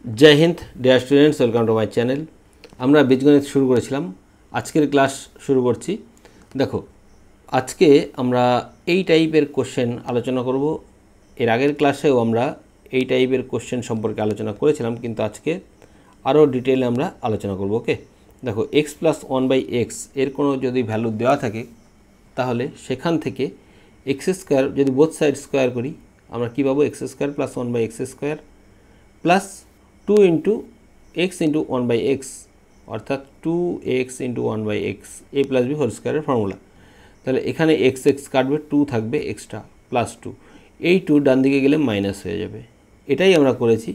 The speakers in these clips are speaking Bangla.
जय हिंद dear students welcome to my channel. আমরা বীজগণিত শুরু করেছিলাম, আজকের ক্লাস শুরু করছি। দেখো, আজকে আমরা এই টাইপের কোশ্চেন আলোচনা করব। এর আগের ক্লাসেও আমরা এই টাইপের কোশ্চেন সম্পর্কে আলোচনা করেছিলাম, কিন্তু আজকে আরও ডিটেইলে আমরা আলোচনা করব। ওকে, দেখো x + 1/x এর কোনো যদি ভ্যালু দেওয়া থাকে তাহলে সেখান থেকে x² যদি বোথ সাইড স্কোয়ার করি আমরা কী পাবো, x² + 1/x² plus 2 × x × 1/x অর্থাৎ 2x × 1/x a + b whole স্কোয়ারের ফর্মুলা। তাহলে এখানে x কাটবে, 2 থাকবে এক্সট্রা প্লাস 2, এই 2 ডান দিকে গেলে মাইনাস হয়ে যাবে। এটাই আমরা করেছি,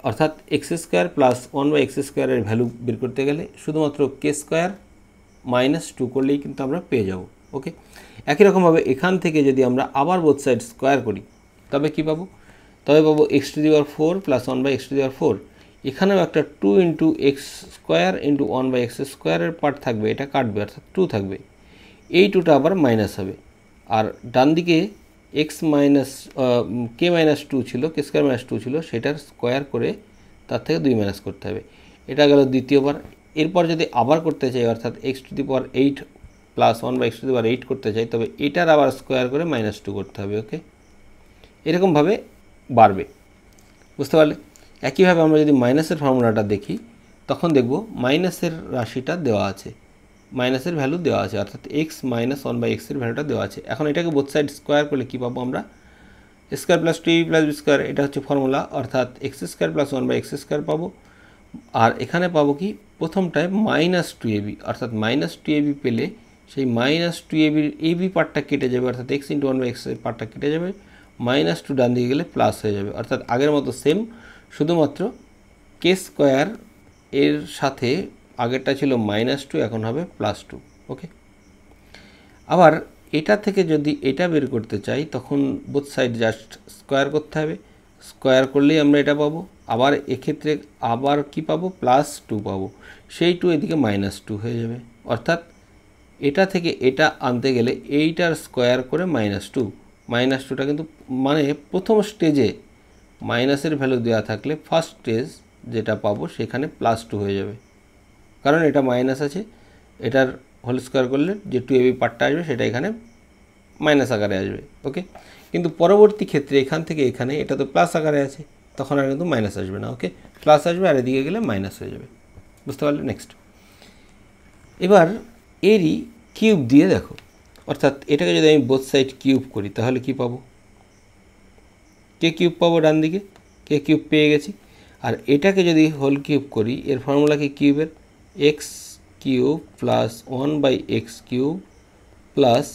অর্থাৎ x² + 1/x² এর ভ্যালু বের করতে গেলে শুধুমাত্র k² - 2 করলেই কিন্তু আমরা পেয়ে যাব। ওকে, একই রকমভাবে এখান থেকে যদি আমরা আবার বোথ সাইড স্কোয়ার করি তবে কী পাবো, তবে পাবো x⁴ + 1/x⁴। এখানেও একটা 2 × x² × 1/x² এর পার্ট থাকবে, এটা কাটবে অর্থাৎ 2 থাকবে, এই 2টা আবার মাইনাস হবে। আর ডান দিকে k-2 ছিল, k² - 2 ছিল, সেটার স্কোয়ার করে তার থেকে 2 মাইনাস করতে হবে। এটা গেল দ্বিতীয়বার। এরপর যদি আবার করতে চাই অর্থাৎ x⁸ + 1/x⁸ করতে চাই তবে এটার আবার স্কোয়ার করে -2 করতে হবে। ওকে, এরকমভাবে বাড়বে, বুঝতে পারলে? একইভাবে আমরা যদি মাইনাসের ফর্মুলাটা দেখি তখন দেখব মাইনাসের রাশিটা দেওয়া আছে, মাইনাসের ভ্যালু দেওয়া আছে, অর্থাৎ x - 1/x এর ভ্যালুটা দেওয়া আছে। এখন এটাকে বোথ সাইড স্কোয়ার করলে কী পাবো আমরা, a² + 2ab + b², এটা হচ্ছে ফর্মুলা, অর্থাৎ x² + 1/x² পাবো। আর এখানে পাবো কি, প্রথমটায় -2ab, অর্থাৎ -2ab পেলে সেই -2ab এর ab পার্টটা কেটে যাবে, অর্থাৎ x × 1/x এর পার্টটা কেটে যাবে, -2 ডান দিকে গেলে প্লাস হয়ে যাবে, অর্থাৎ আগের মতো সেম, শুধুমাত্র k² এর সাথে আগেরটা ছিল -2, এখন হবে +2। ওকে, আবার এটা থেকে যদি এটা বের করতে চাই তখন বোথ সাইড জাস্ট স্কোয়ার করতে হবে, স্কোয়ার করলেই আমরা এটা পাবো। আবার এক্ষেত্রে আবার কি পাবো, +2 পাবো, সেই 2 এদিকে -2 হয়ে যাবে, অর্থাৎ এটা থেকে এটা আনতে গেলে এইটার স্কোয়ার করে -2টা কিন্তু মানে প্রথম স্টেজে মাইনাসের ভ্যালু দেওয়া থাকলে ফার্স্ট স্টেজ যেটা পাবো সেখানে +2 হয়ে যাবে, কারণ এটা মাইনাস আছে, এটার হোল স্কোয়ার করলে যে 2ab পার্টটা আসবে সেটা এখানে মাইনাস আকারে আসবে। ওকে, কিন্তু পরবর্তী ক্ষেত্রে এখান থেকে এখানে এটা তো প্লাস আকারে আছে, তখন আর কিন্তু মাইনাস আসবে না। ওকে, প্লাস আসবে আর এদিকে গেলে মাইনাস হয়ে যাবে, বুঝতে পারলে? নেক্সট, এবার এরই কিউব দিয়ে দেখো, অর্থাৎ এটাকে যদি আমি বোথ সাইড কিউব করি তাহলে কি পাবো, k³ পাবো ডান দিকে, k³ পেয়ে গেছি। আর এটাকে যদি হোল কিউব করি, এর ফর্মুলা কি কিউবের, x³ + 1/x³ plus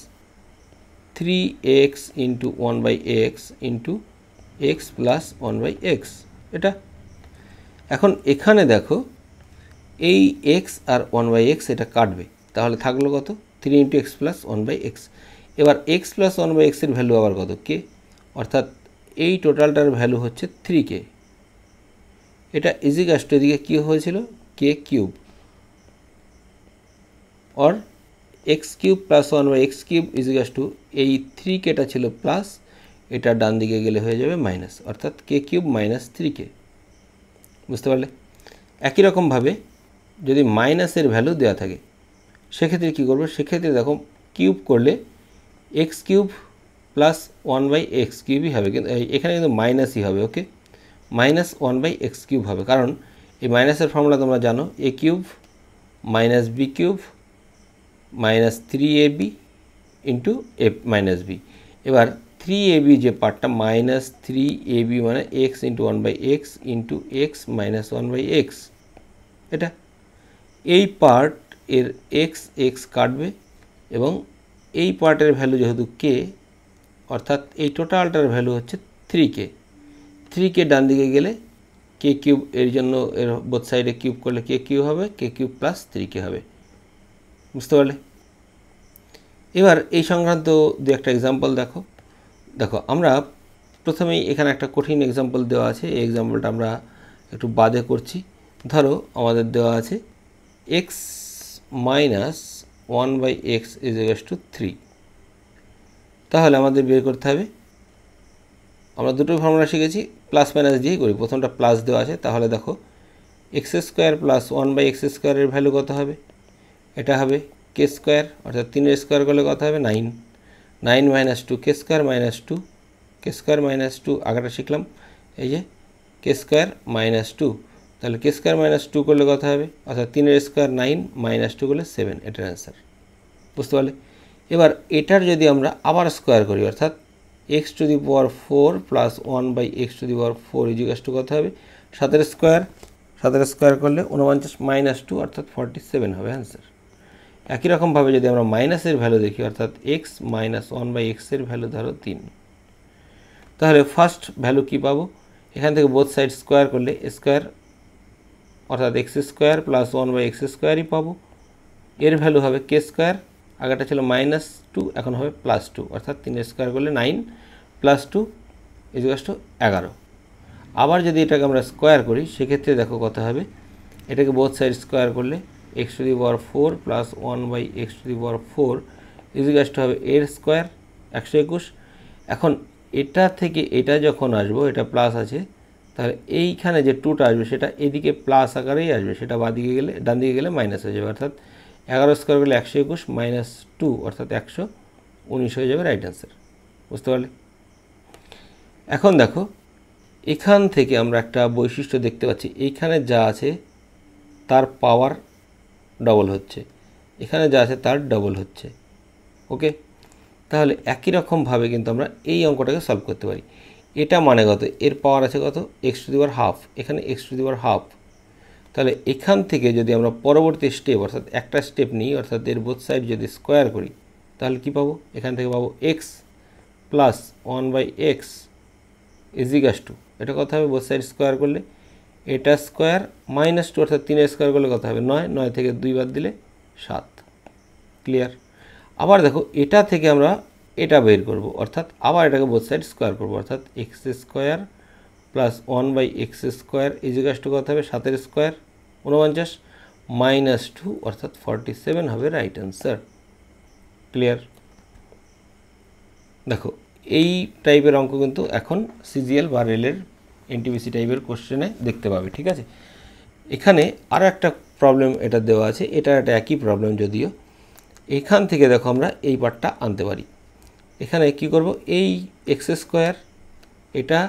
3x × 1/x × x + 1/x, এটা। এখন এখানে দেখো এই x আর 1/x এটা কাটবে, তাহলে থাকলো কত, 3 × x + 1/x। এবার x + 1/x এর ভ্যালু আবার কত, k, অর্থাৎ এই টোটালটার ভ্যালু হচ্ছে 3k। এটা ইজিকাস টু এদিকে কী হয়েছিল, k³ or x³ + 1/x³ ইজিকাস two এই 3kটা ছিল প্লাস, এটা ডান দিকে গেলে হয়ে যাবে মাইনাস, অর্থাৎ k³ - 3k, বুঝতে পারলে? একই রকমভাবে যদি মাইনাসের ভ্যালু দেওয়া থাকে সেক্ষেত্রে কী করবো, সেক্ষেত্রে দেখো কিউব করলে x³ + 1/x³ হবে, কিন্তু এখানে কিন্তু মাইনাসই হবে। ওকে, -1/x³ হবে, কারণ এই মাইনাসের ফর্মুলা তোমরা জানো, a³ - b³ -3ab × b। এবার 3ab যে পার্টটা, -3ab মানে x × 1/x × x - 1/x, এটা এই পার্ট এর x কাটবে এবং এই পার্টের ভ্যালু যেহেতু k, অর্থাৎ এই টোটালটার ভ্যালু হচ্ছে 3k ডান দিকে গেলে k³ এর জন্য এর বোথ সাইডে কিউব করলে k³ হবে, k³ + 3k হবে, বুঝতে পারলে? এবার এই সংক্রান্ত দু একটা এক্সাম্পল দেখো। আমরা প্রথমেই এখানে একটা কঠিন এক্সাম্পল দেওয়া আছে, এই এক্সাম্পলটা আমরা একটু বাদে করছি। ধরো আমাদের দেওয়া আছে x - 1/x = 3, তাহলে আমাদের বের করতে হবে, আমরা দুটো ফর্মুলা শিখেছি, প্লাস মাইনাস দিয়েই করি, প্রথমটা প্লাস দেওয়া আছে, তাহলে দেখো এক্স স্কোয়ার প্লাস 1/x² এর ভ্যালু কত হবে, এটা হবে কে স্কোয়ার, অর্থাৎ 3 স্কোয়ার করলে কত হবে 9, 9 - 2 কে স্কোয়ার মাইনাস 2, কে স্কোয়ার মাইনাস 2 আগেটা শিখলাম, এই যে কে স্কোয়ার মাইনাস 2, তাহলে কে স্কোয়ার মাইনাস 2 করলে কত হবে, অর্থাৎ 3 স্কোয়ার 9 - 2 করলে 7, এটার অ্যান্সার। বুঝতে পারলে? এবার এটার যদি আমরা আবার স্কোয়ার করি, অর্থাৎ x⁴ প্লাস 1/x⁴ ইজিকাস টু কত হবে, 7 স্কোয়ার, 7 স্কোয়ার করলে 49 - 2 অর্থাৎ 47 হবে অ্যান্সার। একই রকমভাবে যদি আমরা মাইনাসের ভ্যালু দেখি, অর্থাৎ x - 1/x এর ভ্যালু ধরো 3, তাহলে ফার্স্ট ভ্যালু কি পাবো, এখান থেকে বোথ সাইড স্কোয়ার করলে স্কোয়ার, অর্থাৎ x² প্লাস 1/x²ই পাবো, এর ভ্যালু হবে কে স্কোয়ার, আগেটা ছিল -2 এখন হবে +2, অর্থাৎ 3 স্কোয়ার করলে 9 + 2 = 11। আবার যদি এটাকে আমরা স্কোয়ার করি সেক্ষেত্রে দেখো কত হবে, এটাকে বোথ সাইড স্কোয়ার করলে x⁴ প্লাস 1/x⁴ = হবে এর স্কোয়ার 121। এখন এটা থেকে এটা যখন আসবো, এটা প্লাস আছে, তাহলে এইখানে যে 2টা আসবে সেটা এদিকে প্লাস আকারেই আসবে, সেটা বাঁদিকে গেলে, ডান দিকে গেলে মাইনাস হয়ে যাবে, অর্থাৎ 11 স্কোয়ার করলে 121 - 2 অর্থাৎ 119 হয়ে যাবে রাইট অ্যান্সার। বুঝতে পারলে? এখন দেখো এখান থেকে আমরা একটা বৈশিষ্ট্য দেখতে পাচ্ছি, এইখানে যা আছে তার পাওয়ার ডবল হচ্ছে, এখানে যা আছে তার ডবল হচ্ছে। ওকে, তাহলে একই রকমভাবে কিন্তু আমরা এই অঙ্কটাকে সলভ করতে পারি। এটা মানে কত, এর পাওয়ার আছে কত x⁻², এখানে x⁻², তাহলে এখান থেকে যদি আমরা পরবর্তী স্টেপ অর্থাৎ একটা স্টেপ নিই, অর্থাৎ এর বোথ সাইড যদি স্কোয়ার করি তাহলে কি পাবো, এখান থেকে পাবো x প্লাস 1/x = এটা কত হবে, বোথ সাইড স্কোয়ার করলে এটা স্কোয়ার -2 অর্থাৎ 3 স্কোয়ার করলে কত হবে 9, 9 থেকে 2 বাদ দিলে 7। ক্লিয়ার? আবার দেখো এটা থেকে আমরা এটা বের করব, অর্থাৎ আবার এটাকে বোথ সাইড স্কোয়ার করব, অর্থাৎ x² প্লাস 1/x² = কত হবে 7 স্কোয়ার 49 -2 অর্থাৎ 47 হবে রাইট অ্যান্সার। ক্লিয়ার? দেখো এই টাইপের অঙ্ক কিন্তু এখন সিজিএল বা রেলের এনটিপিসি টাইপের কোশ্চেনে দেখতে পাবে। ঠিক আছে, এখানে আরও একটা প্রবলেম এটা দেওয়া আছে, এটা একটা একই প্রবলেম, যদিও এখান থেকে দেখো আমরা এই পার্টটা আনতে পারি। এখানে কি করব, এই x² এটা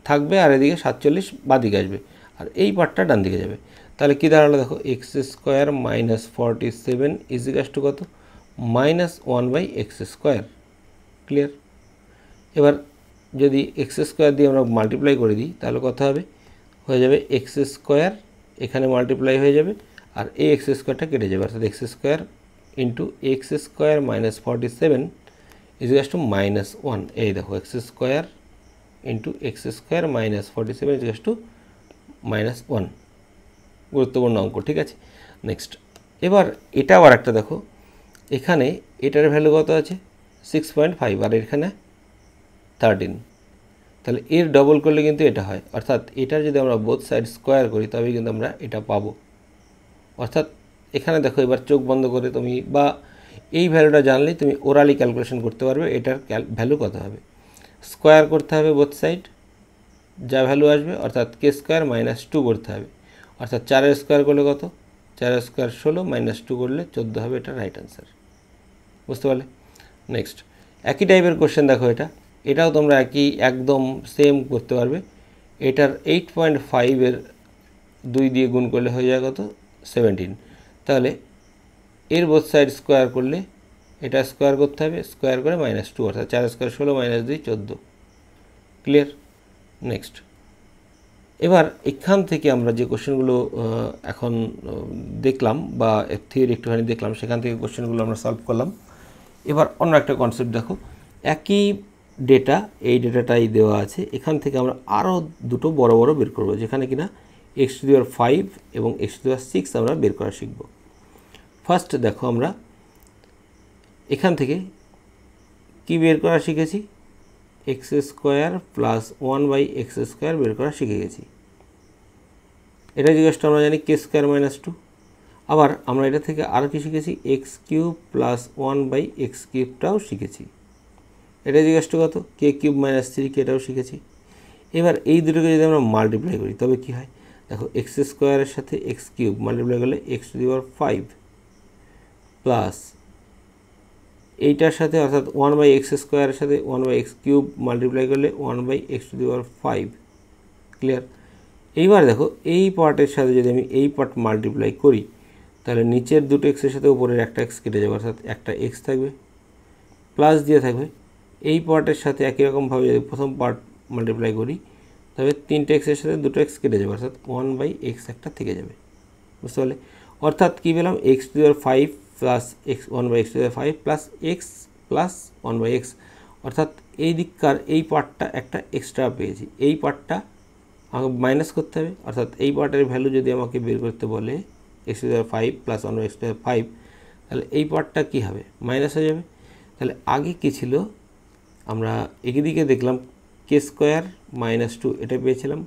থাকবে আর এদিকে 47 বাদিকে আসবে, আর এই পার্টটা ডান দিকে যাবে, তাহলে কি দাঁড়ালো দেখো x² - 47 = কত -1/x²। ক্লিয়ার? এবার যদি x² দিয়ে আমরা মাল্টিপ্লাই করে দিই তাহলে কত হবে, হয়ে যাবে x² এখানে মাল্টিপ্লাই হয়ে যাবে আর এই x² কেটে যাবে, অর্থাৎ x² × x² - 47 = -1। এই দেখো x² × x² - 47 = -1, গুরুত্বপূর্ণ অঙ্ক। ঠিক আছে, নেক্সট এবার এটা আবার একটা দেখো, এখানে এটার ভ্যালু কত আছে 6.5 আর এখানে 13, তাহলে এর ডবল করলে কিন্তু এটা হয়, অর্থাৎ এটার যদি আমরা বোথ সাইড স্কোয়ার করি তবে কিন্তু আমরা এটা পাবো। অর্থাৎ এখানে দেখো এবার চোখ বন্ধ করে তুমি বা এই ভ্যালুটা জানলেই তুমি ওরালি ক্যালকুলেশন করতে পারবে এটার ভ্যালু কত হবে। স্কোয়ার করতে হবে বোথ সাইড, যা ভ্যালু আসবে, অর্থাৎ k² - 2 করতে হবে, অর্থাৎ 4 স্কোয়ার করলে কত, 4 স্কোয়ার 16 -2 করলে 14 হবে, এটা রাইট অ্যান্সার। বুঝতে পারলে? নেক্সট একই টাইপের কোশ্চেন দেখো, এটাও তোমরা একদম সেম করতে পারবে। এটার 8.5 এর 2 দিয়ে গুণ করলে হয়ে যায় কত 17, তাহলে এর বোথ সাইড স্কোয়ার করলে এটা স্কোয়ার করতে হবে, স্কোয়ার করে -2 অর্থাৎ 4 স্কোয়ার 16 -2 14। ক্লিয়ার? নেক্সট এবার এখান থেকে আমরা যে কোশ্চেনগুলো এখন দেখলাম বা থিওরি একটুখানি দেখলাম, সেখান থেকে কোশ্চেনগুলো আমরা সলভ করলাম। এবার অন্য একটা কনসেপ্ট দেখো, একই ডেটা, এই ডেটাটাই দেওয়া আছে, এখান থেকে আমরা আরও দুটো বড় বড় বের করব, যেখানে কিনা x⁵ এবং x⁵ আমরা বের করা শিখব। ফার্স্ট দেখো আমরা এখান থেকে কি বের করা শিখেছি, x² প্লাস 1/x² বের করা শিখে গেছি। এটা জিজ্ঞাসা আমরা জানি k² - 2। আবার আমরা এটা থেকে আরও কি শিখেছি, x³ প্লাস 1/x³ শিখেছি। এটা জিজ্ঞেস কত কে কিউব মাইনাস 3 কে, এটাও শিখেছি। এবার এই দুটোকে যদি আমরা মাল্টিপ্লাই করি তবে কি হয় দেখো, এক্স স্কোয়ারের সাথে এক্স কিউব মাল্টিপ্লাই করলে x to the power 5 plus এইটার সাথে অর্থাৎ 1/x স্কোয়ারের সাথে 1/x কিউব মাল্টিপ্লাই করলে 1/x to the power 5। Clear? এইবার দেখো এই পার্টের সাথে যদি আমি এই পার্ট মাল্টিপ্লাই করি তাহলে নিচের দুটো এক্সের সাথে উপরের একটা এক্স কেটে যাবে, অর্থাৎ একটা এক্স থাকবে, প্লাস দিয়ে থাকবে এই পার্টের সাথে একই রকমভাবে যদি প্রথম পার্ট মাল্টিপ্লাই করি তবে তিনটে এক্সের সাথে দুটো এক্স কেটে যাবে, অর্থাৎ 1/x একটা থেকে যাবে। বুঝতে পারলে? অর্থাৎ কী পেলাম, x to the power 5 plus x 1/x to the power 5 plus x plus 1/x, অর্থাৎ এই দিককার এই পার্টটা একটা এক্সট্রা পেয়েছি। এই পার্টটা আমাকে মাইনাস করতে হবে, অর্থাৎ এই পার্টের ভ্যালু যদি আমাকে বের করতে বলে x to the power 5 plus 1/x to the power 5, তাহলে এই পার্টটা কী হবে, মাইনাস হয়ে যাবে। তাহলে আগে কী ছিল, আমরা একদিকে দেখলাম কে স্কোয়ার মাইনাস 2 এটা পেয়েছিলাম,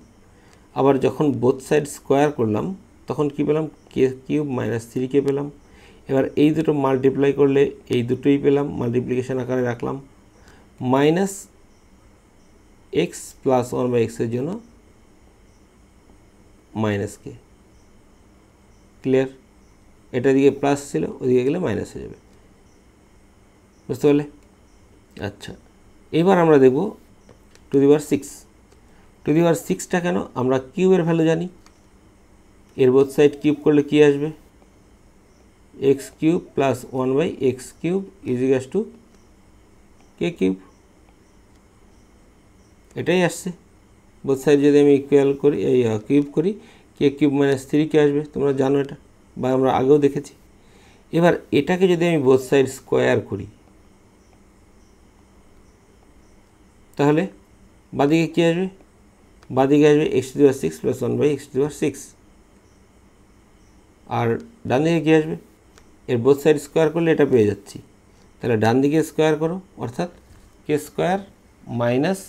আবার যখন বোথ সাইড স্কোয়ার করলাম তখন কী পেলাম, কে কিউব মাইনাস 3 কে পেলাম। এবার এই দুটো মাল্টিপ্লাই করলে এই দুটোই পেলাম, মাল্টিপ্লিকেশন আকারে রাখলাম, মাইনাস এক্স প্লাস 1/x এর জন্য মাইনাস কে। ক্লিয়ার? এটা দিকে প্লাস ছিল, ওদিকে গেলে মাইনাস হয়ে যাবে। বুঝতে পারলে? আচ্ছা, এবার আমরা দেখব two the power 6। Two the পাওয়ার 6টা কেন, আমরা কিউবের ভ্যালু জানি, এর বোথ সাইড কিউব করলে কি আসবে, x cube plus 1/x cube is equal to K cube, এটাই আসছে। বোথ সাইড যদি আমি ইকুয়াল করি, এই কিউব করি, কে কিউব মাইনাস 3 কে আসবে, তোমরা জানো এটা, বা আমরা আগেও দেখেছি। এবার এটাকে যদি আমি বোথ সাইড স্কোয়ার করি তাহলে বাদিকে কী আসবে, বাদিকে আসবে x to the power 6 plus 1/x to the power 6, আর ডান দিকে কী আসবে, এর বোথ সাইড স্কোয়ার করলে এটা পেয়ে যাচ্ছি। তাহলে ডান দিকে স্কোয়ার করো, অর্থাৎ কে স্কোয়ার মাইনাস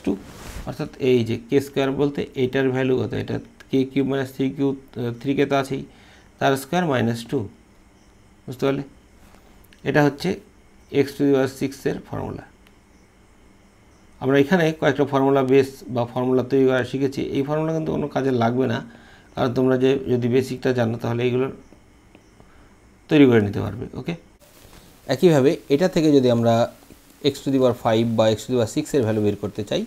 2 অর্থাৎ এই যে কে স্কোয়ার বলতে এইটার ভ্যালু কত, এটা কে কিউব মাইনাস 3 কে তো আছেই, তার স্কোয়ার মাইনাস 2। বুঝতে পারলে? এটা হচ্ছে এক্স টু দি পাওয়ার 6-এর ফর্মুলা। আমরা এখানে কয়েকটা ফর্মুলা বেস বা ফর্মুলা তৈরি করা শিখেছি। এই ফর্মুলা কিন্তু কোনো কাজে লাগবে না, কারণ তোমরা যদি বেসিকটা জানো তাহলে এইগুলো তৈরি করে নিতে পারবে। ওকে, একইভাবে এটা থেকে যদি আমরা এক্স টু দি পাওয়ার 5 বা এক্স টু দি পাওয়ার 6-এর ভ্যালু বের করতে চাই,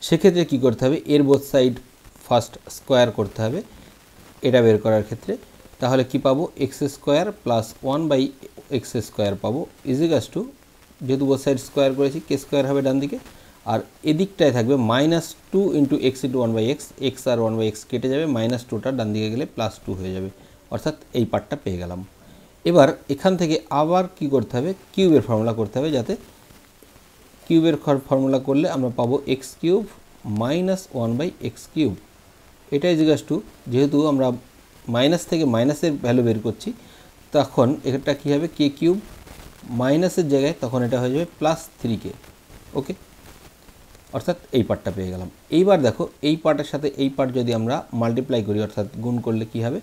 সেক্ষেত্রে কী করতে হবে, এর বোথ সাইড ফার্স্ট স্কোয়ার করতে হবে এটা বের করার ক্ষেত্রে। তাহলে কি পাবো, x square plus 1/x square পাবো ইজ ইকুয়াল টু, যেহেতু বোথ সাইড স্কোয়ার করেছি কে স্কোয়ার হবে ডান দিকে, আর এদিকটায় থাকবে -2 into x into 1/x, x আর 1/x কেটে যাবে, -2টা ডান দিকে গেলে +2 হয়ে যাবে, অর্থাৎ এই পার্টটা পেয়ে গেলাম। এবার এখান থেকে আবার কি করতে হবে, কিউবের ফর্মুলা করতে হবে, যাতে কিউবের ফর্মুলা করলে আমরা পাবো x cube minus 1/x cube. এটা ইজ ইকুয়াল টু, যেহেতু আমরা মাইনাস থেকে মাইনাসের ভ্যালু বের করছি, তখন এটা কী হবে, কে কিউব মাইনাসের জায়গায় তখন এটা হয়ে যাবে +3k। ওকে, অর্থাৎ এই পার্টটা পেয়ে গেলাম। এইবার দেখো এই পার্টের সাথে এই পার্ট যদি আমরা মাল্টিপ্লাই করি, অর্থাৎ গুণ করলে কি হবে,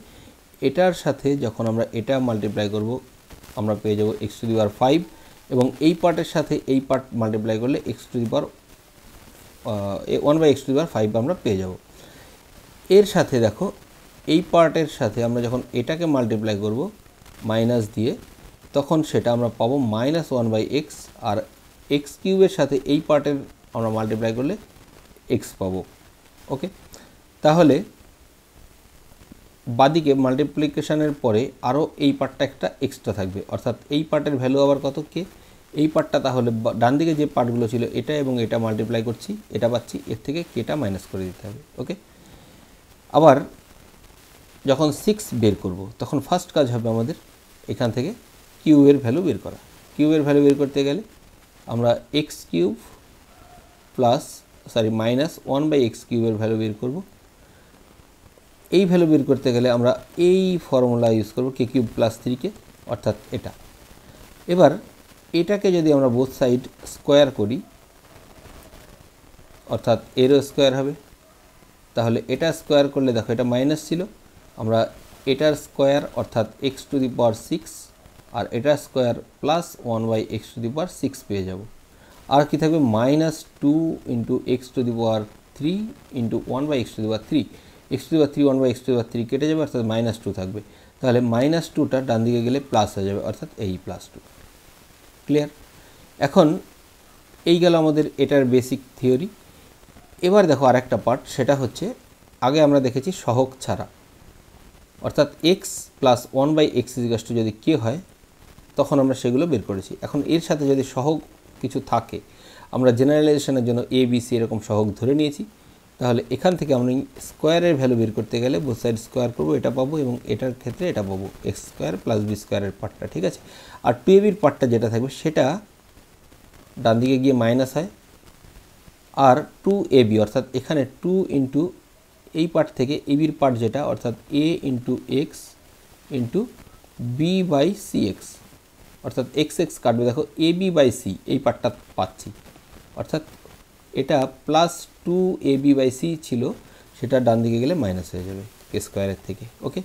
এটার সাথে যখন আমরা এটা মাল্টিপ্লাই করব আমরা পেয়ে যাব এক্স টু দি পাওয়ার 5, এবং এই পার্টের সাথে এই পার্ট মাল্টিপ্লাই করলে x to the power 1/x to the power 5 আমরা পেয়ে যাব। এর সাথে দেখো এই পার্টের সাথে আমরা যখন এটাকে মাল্টিপ্লাই করব মাইনাস দিয়ে, তখন সেটা আমরা পাবো -1/x, আর এক্স কিউবের সাথে এই পার্টের আমরা মাল্টিপ্লাই করলে এক্স পাবো। ওকে, তাহলে বাদিকে মাল্টিপ্লিকেশানের পরে আরও এই পার্টটা একটা এক্সট্রা থাকবে, অর্থাৎ এই পার্টের ভ্যালু আবার কত, কে, এই পার্টটা তাহলে ডান দিকে যে পার্টগুলো ছিল এটা এবং এটা মাল্টিপ্লাই করছি, এটা পাচ্ছি, এর থেকে কেটা মাইনাস করে দিতে হবে। ওকে, আবার যখন 6 বের করব তখন ফার্স্ট কাজ হবে আমাদের এখান থেকে কিউবের ভ্যালু বের করা। কিউবের ভ্যালু বের করতে গেলে আমরা এক্স কিউব প্লাস -1/x কিউবের ভ্যালু বের করব। এই ভ্যালু বের করতে গেলে আমরা এই ফর্মুলা ইউজ করব, কে কিউব প্লাস 3k, অর্থাৎ এটা। এবার এটাকে যদি আমরা বোথ সাইড স্কোয়ার করি, অর্থাৎ এরও স্কোয়ার হবে, তাহলে এটা স্কোয়ার করলে দেখো এটা মাইনাস ছিল, আমরা এটার স্কোয়ার অর্থাৎ এক্স টু দি পাওয়ার 6 আর এটা স্কোয়ার প্লাস 1/x⁶ পেয়ে যাব। আর কি থাকবে -2 × x⁻³ × 1/x⁻³ x⁻³ 1/x⁻³ কেটে যাবে, অর্থাৎ -2 থাকবে। তাহলে -2টা ডান দিকে গেলে প্লাস হয়ে যাবে, অর্থাৎ এই +2। ক্লিয়ার? এখন এই গেল আমাদের এটার বেসিক থিওরি। এবার দেখো আরেকটা পার্ট, সেটা হচ্ছে আগে আমরা দেখেছি সহগ ছাড়া, অর্থাৎ x + 1/x যদি k হয় তখন আমরা সেগুলো বের করেছি। এখন এর সাথে যদি সহগ কিছু থাকে, আমরা জেনারেলাইজেশনের জন্য a b c এরকম সহগ ধরে নিয়েছি, তাহলে এখান থেকে আমরা স্কোয়ারের ভ্যালু বের করতে গেলে বোথ সাইড স্কোয়ার করবো, এটা পাবো, এবং এটার ক্ষেত্রে এটা পাবো x² + b² এর পার্টটা, ঠিক আছে। আর 2ab পার্টটা যেটা থাকবে সেটা ডান দিকে গিয়ে মাইনাস হয়, আর 2ab অর্থাৎ এখানে 2 × এই পার্ট থেকে ab পার্ট যেটা, অর্থাৎ a × x × b/cx, অর্থাৎ x কাটবে, দেখো ab/c এই পার্টটা পাচ্ছি, অর্থাৎ এটা +2ab/c ছিল, সেটা ডান দিকে গেলে মাইনাস হয়ে যাবে k² থেকে। ওকে,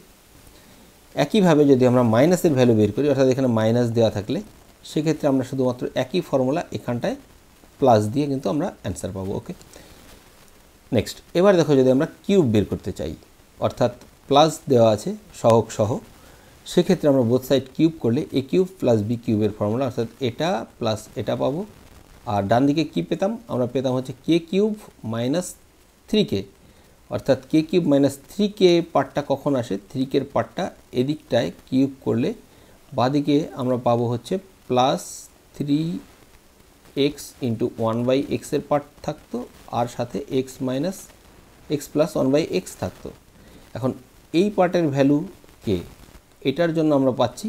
একইভাবে যদি আমরা মাইনাসের ভ্যালু বের করি, অর্থাৎ এখানে মাইনাস দেওয়া থাকলে সেক্ষেত্রে আমরা শুধুমাত্র একই ফর্মুলা এখানটায় প্লাস দিয়ে কিন্তু আমরা অ্যান্সার পাবো। ওকে, নেক্সট, এবার দেখো যদি আমরা কিউব বের করতে চাই, অর্থাৎ প্লাস দেওয়া আছে সহগ সহ, সেক্ষেত্রে আমরা বোথ সাইড কিউব করলে a³ + b³ এর ফর্মুলা, অর্থাৎ এটা প্লাস এটা পাবো। আর ডান দিকে কী পেতাম, আমরা পেতাম হচ্ছে k³ - 3k, অর্থাৎ k³ - 3k পার্টটা কখন আসে, 3k এর পার্টটা এদিকটায় কিউব করলে বাদিকে আমরা পাবো হচ্ছে +3x × 1/x এর পার্ট থাকতো, আর সাথে x + 1/x থাকতো। এখন এই পার্টের ভ্যালু k, এটার জন্য আমরা পাচ্ছি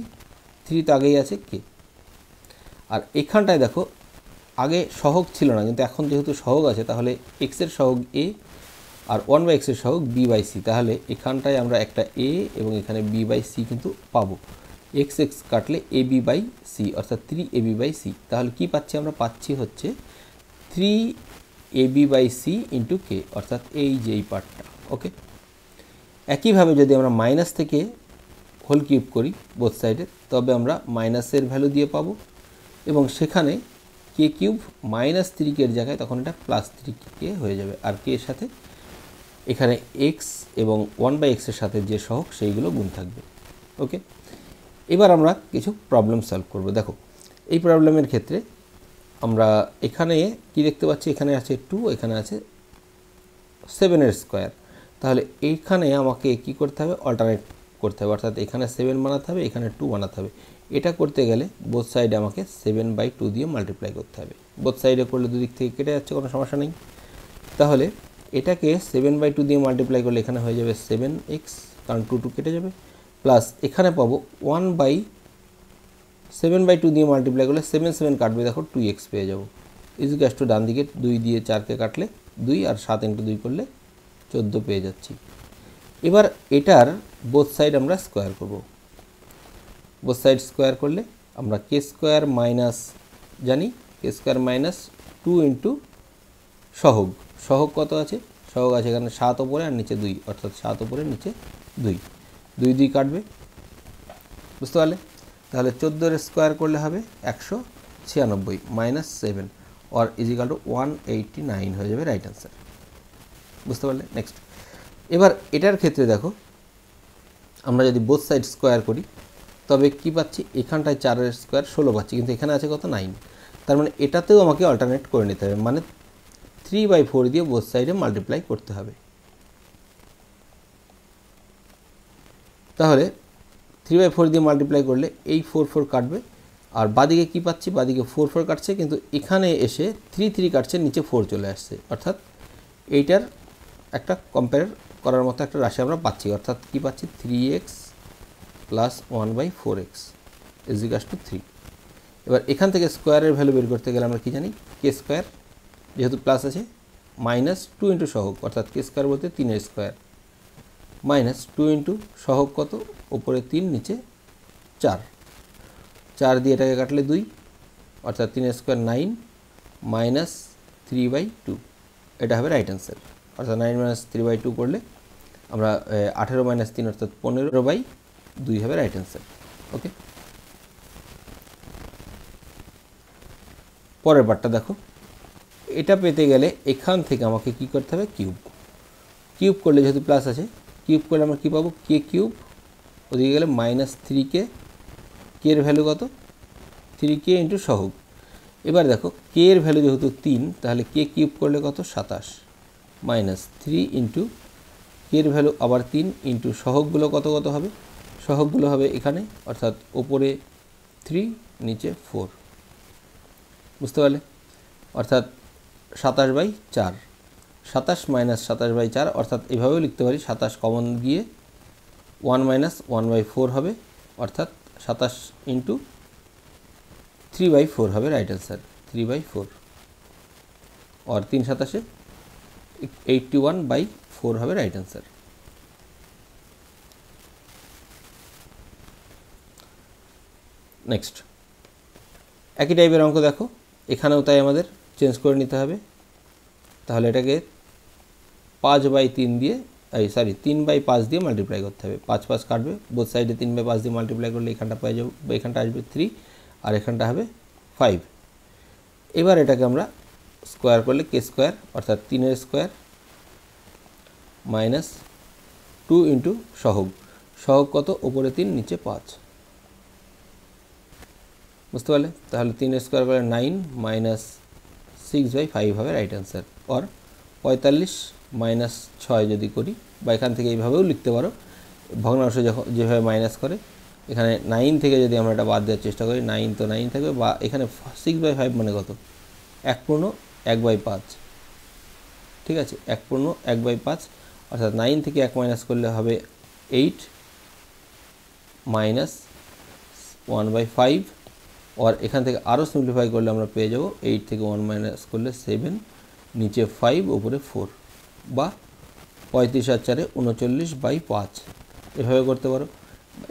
3 তো আগেই আছে k। আর এখানটায় দেখো আগে সহগ ছিল না, কিন্তু এখন যেহেতু সহগ আছে, তাহলে x এর সহগ a আর 1/x এর সহগ b/c, তাহলে এখানটায় আমরা একটা a এবং এখানে b/c কিন্তু পাবো। x কাটলে ab/c, অর্থাৎ 3ab/c, তাহলে কি পাচ্ছি আমরা, পাচ্ছি হচ্ছে 3ab/c × k, অর্থাৎ এই যে এই পার্টটা। ওকে, একইভাবে যদি আমরা মাইনাস থেকে হোল কিউব করি বোথ সাইডে, তবে আমরা মাইনাসের ভ্যালু দিয়ে পাবো, এবং সেখানে k³ -3k এর জায়গায় তখন এটা +3k হয়ে যাবে, আর k এর সাথে এখানে x এবং 1/x এর সাথে যে সহগ সেইগুলো গুণ থাকবে। ওকে, এবার আমরা কিছু প্রবলেম সলভ করব। দেখো এই প্রবলেমের ক্ষেত্রে আমরা এখানে কি দেখতে পাচ্ছি, এখানে আছে 2, এখানে আছে 7 এর স্কোয়ার, তাহলে এইখানে আমাকে কি করতে হবে, অল্টারনেট করতে হবে, অর্থাৎ এখানে 7 বানাতে হবে, এখানে 2 বানাতে হবে। এটা করতে গেলে বোথ সাইডে আমাকে 7/2 দিয়ে মাল্টিপ্লাই করতে হবে। বোথ সাইডে করলে দুদিক থেকে কেটে যাচ্ছে, কোনো সমস্যা নেই। তাহলে এটাকে 7/2 দিয়ে মাল্টিপ্লাই করলে এখানে হয়ে যাবে 7x, কারণ 2 কেটে যাবে, প্লাস এখানে পাবো 7/2 দিয়ে মাল্টিপ্লাই করলে 7 কাটবে, দেখো 2x পেয়ে যাবো, ইকুয়াল টু ডান দিকে 2 দিয়ে 4কে কাটলে 2, আর 7 × 2 করলে 14 পেয়ে যাচ্ছি। এবার এটার বোথ সাইড আমরা স্কোয়ার করব। বোথ সাইড স্কোয়ার করলে আমরা k² মাইনাস জানি, k² - 2 × সহগ, সহগ কত আছে, সহগ আছে এখানে 7 ওপরে আর নিচে 2, অর্থাৎ 7 ওপরে নিচে 2, 2 কাটবে, বুঝতে পারলে। তাহলে 14 এর স্কোয়ার করলে হবে 196 -7, অর ইজিক্যাল টু 189 হয়ে যাবে রাইট অ্যান্সার, বুঝতে পারলে। নেক্সট, এবার এটার ক্ষেত্রে দেখো আমরা যদি বোথ সাইড স্কোয়ার করি, তবে কি পাচ্ছি, এখানটায় 4 এর স্কোয়ার 16 পাচ্ছি, কিন্তু এখানে আছে কত, 9, তার মানে এটাতেও আমাকে অল্টারনেট করে নিতে হবে, মানে 3/4 দিয়ে বোথ সাইডে মাল্টিপ্লাই করতে হবে। তাহলে 3/4 দিয়ে মাল্টিপ্লাই করলে এই 4 কাটবে, আর বাদিকে কি পাচ্ছি, বাদিকে 4 কাটছে, কিন্তু এখানে এসে 3 কাটছে, নিচে 4 চলে আসছে, অর্থাৎ এইটার একটা কম্পেয়ার করার মতো একটা রাশি আমরা পাচ্ছি, অর্থাৎ কি পাচ্ছি, 3x + 1/4x = 3। এবার এখান থেকে স্কোয়ারের ভ্যালু বের করতে গেলে আমরা কি জানি, k² যেহেতু প্লাস আছে, -2 × সহগ, অর্থাৎ k² বলতে 3 এর স্কোয়ার, -2 × সহগ কত, উপরে 3 নিচে 4, 4 দিয়ে এটাকে কাটলে 2, অর্থাৎ 3 এর স্কোয়ার 9 -3/2, এটা হবে রাইট অ্যান্সার। অর্থাৎ 9 - 3/2 করলে আমরা 18 - 3 অর্থাৎ 15/2 হবে রাইট অ্যান্সার। ওকে, পরের পার্টটা দেখো, এটা পেতে গেলে এখান থেকে আমাকে কি করতে হবে, কিউব করলে যেহেতু প্লাস আছে, কিউব করলে আমরা কী পাবো, কে কিউব, ওদিকে গেলে -3k, কে এর ভ্যালু কত, 3k ইন্টু সহগ। এবার দেখো কে এর ভ্যালু যেহেতু 3, তাহলে কে কিউব করলে কত, 27, -3 ইন্টু কে এর ভ্যালু আবার 3 ইন্টু সহগগুলো কত কত হবে, সহগগুলো হবে এখানে, অর্থাৎ ওপরে 3 নিচে 4, বুঝতে পারলে, অর্থাৎ 27/4, 27 - 27/4, অর্থাৎ এভাবেও লিখতে পারি, 27 কমন গিয়ে 1 - 1/4 হবে, অর্থাৎ 27 ইন্টু 3/4 হবে রাইট অ্যান্সার, 3/4, और 3 27 81/4 হবে রাইট অ্যান্সার। নেক্সট একই টাইপের অঙ্ক দেখো, এখানেও তাই আমাদের চেঞ্জ করে নিতে হবে। তাহলে এটাকে 5/3 দিয়ে, 3/5 দিয়ে মাল্টিপ্লাই করতে হবে, 5 5 কাটবে, বোথ সাইডে 3/5 দিয়ে মাল্টিপ্লাই করলে এখানটা পেয়ে যাবো, এখানটা আসবে 3 আর এখানটা হবে 5। এবার এটাকে আমরা স্কোয়ার করলে কে স্কোয়ার, অর্থাৎ 3 স্কোয়ার -2 ইন্টু সহগ, সহগ কত, ওপরে 3 নিচে 5, বুঝতে পারলে, তাহলে 3 স্কোয়ার করে 9 -6/5 হবে রাইট অ্যান্সার, और 45 - 6 যদি করি, বা এখান থেকে এইভাবেও লিখতে পারো, ভগ্নাংশ যখন যেভাবে মাইনাস করে, এখানে 9 থেকে যদি আমরা এটা বাদ দেওয়ার চেষ্টা করি, 9 তো 9 থাকবে, বা এখানে 6/5 মানে কত, 1/1/5, ঠিক আছে, 1/1/5, অর্থাৎ 9 থেকে 1 মাইনাস করলে হবে 8 -1/5, और এখান থেকে আরও সিম্পলিফাই করলে আমরা পেয়ে যাব 8 থেকে 1 মাইনাস করলে 7, নিচে 5 উপরে 4, বা 35 আর 4 39/5, এভাবে করতে পারো।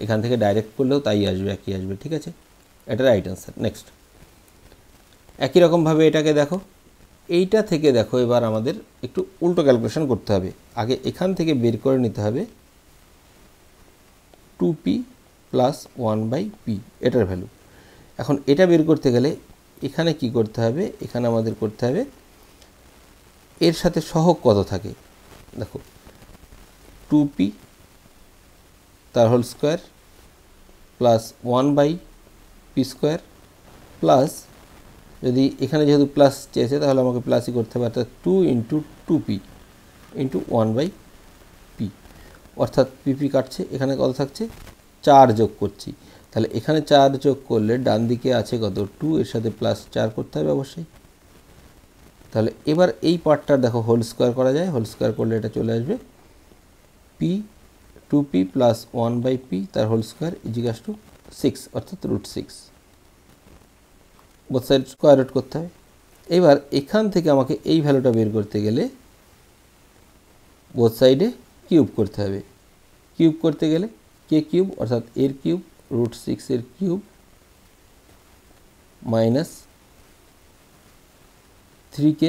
এখান থেকে ডাইরেক্ট করলেও তাই আসবে, একই আসবে, ঠিক আছে, এটা রাইট অ্যান্সার। নেক্সট একই রকমভাবে এটাকে দেখো, এইটা থেকে দেখো এবার আমাদের একটু উল্টো ক্যালকুলেশন করতে হবে। আগে এখান থেকে বের করে নিতে হবে 2p + 1/p, এটার ভ্যালু। এখন এটা বের করতে গেলে এখানে কি করতে হবে, এখানে আমাদের করতে হবে এর সাথে সহগ কত থাকে, দেখো 2p তার whole square plus 1/p square, plus যদি এখানে যেহেতু প্লাস চেয়েছে তাহলে আমাকে প্লাসই করতে হবে, অর্থাৎ 2 ইন্টু 2p ইন্টু 1/p, অর্থাৎ পিপি কাটছে, এখানে কত থাকছে 4 যোগ করছি, তাহলে এখানে 4 যোগ করলে ডান দিকে আছে কত 2, এর সাথে +4 করতে হবে অবশ্যই। তাহলে এবার এই পার্টটা দেখো হোল স্কোয়ার করা যায়, হোল স্কোয়ার করলে এটা চলে আসবে p 2p + 1/p তার হোল স্কোয়ার = 6, অর্থাৎ √6, বোথ সাইড স্কোয়ার রুট করতে হবে। এবার এখান থেকে আমাকে এই ভ্যালুটা বের করতে গেলে বোথ সাইডে কিউব করতে হবে, কিউব করতে গেলে কে কিউব, অর্থাৎ এর কিউব √6 এর কিউব -3k,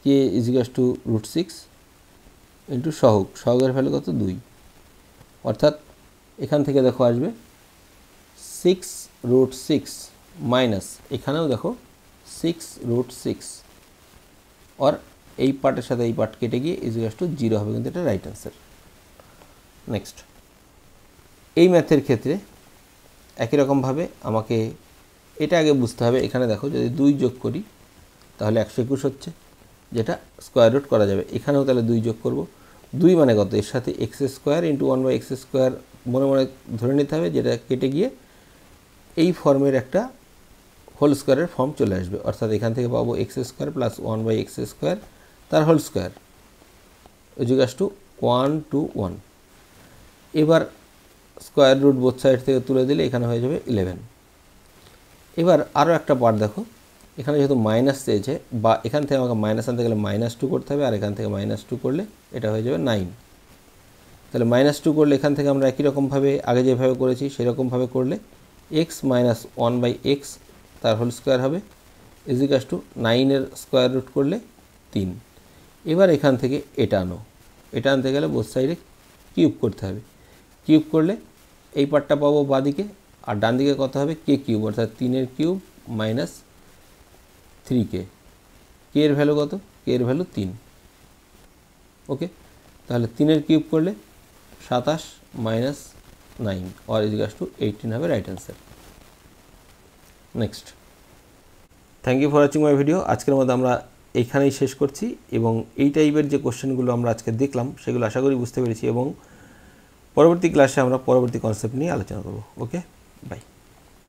কে = √6 ইন্টু সহগ, সহগের ভ্যালু কত 2, অর্থাৎ এখান থেকে দেখো আসবে 6√6 মাইনাস এখানেও দেখো 6√6, और এই পার্টের সাথে এই পার্ট কেটে গিয়ে = 0 হবে, কিন্তু এটা রাইট অ্যান্সার। নেক্সট এই ম্যাথের ক্ষেত্রে একই রকমভাবে আমাকে এটা আগে বুঝতে হবে, এখানে দেখো যদি 2 যোগ করি তাহলে 121 হচ্ছে, যেটা স্কোয়ার রুট করা যাবে, এখানেও তাহলে 2 যোগ করব, 2 মানে কত, এর সাথে x² ইন্টু 1/x² মনে মনে ধরে নিতে হবে, যেটা কেটে গিয়ে এই ফর্মের একটা হোল স্কোয়ারের ফর্ম চলে আসবে, অর্থাৎ এখান থেকে পাবো x² + 1/x² তার হোল স্কোয়ার = 1 to 1। এবার স্কোয়ার রুট বোথ সাইড থেকে তুলে দিলে এখানে হয়ে যাবে 11। এবার আরও একটা পার্ট দেখো, এখানে যেহেতু মাইনাস চেয়েছে, বা এখান থেকে আমাকে মাইনাস আনতে গেলে -2 করতে হবে, আর এখান থেকে -2 করলে এটা হয়ে যাবে 9। তাহলে -2 করলে এখান থেকে আমরা একই রকমভাবে আগে যেভাবে করেছি সেরকমভাবে করলে x - 1/x তার হোল স্কোয়ার হবে = 9 এর স্কোয়ার রুট করলে 3। এবার এখান থেকে এটা আনো, এটা আনতে গেলে বোথ সাইডে কিউব করতে হবে, কিউব করলে এই পার্টটা পাবো বাঁদিকে, আর ডান দিকে কত হবে কে কিউব, অর্থাৎ 3 এর কিউব 3k, কে এর ভ্যালু কত, কে এর ভ্যালু 3, ওকে। তাহলে 3 কিউব করলে 27 মাইনাস 9 or ইজিকাস টু 18 হবে right answer. Next, thank you for watching my video. আজকের মধ্যে আমরা এইখানেই শেষ করছি, এবং এই টাইপের যে কোশ্চেনগুলো আমরা আজকে দেখলাম সেগুলো আশা করি বুঝতে পেরেছি, এবং পরবর্তী ক্লাসে আমরা পরবর্তী কনসেপ্ট নিয়ে আলোচনা করব। ওকে, বাই।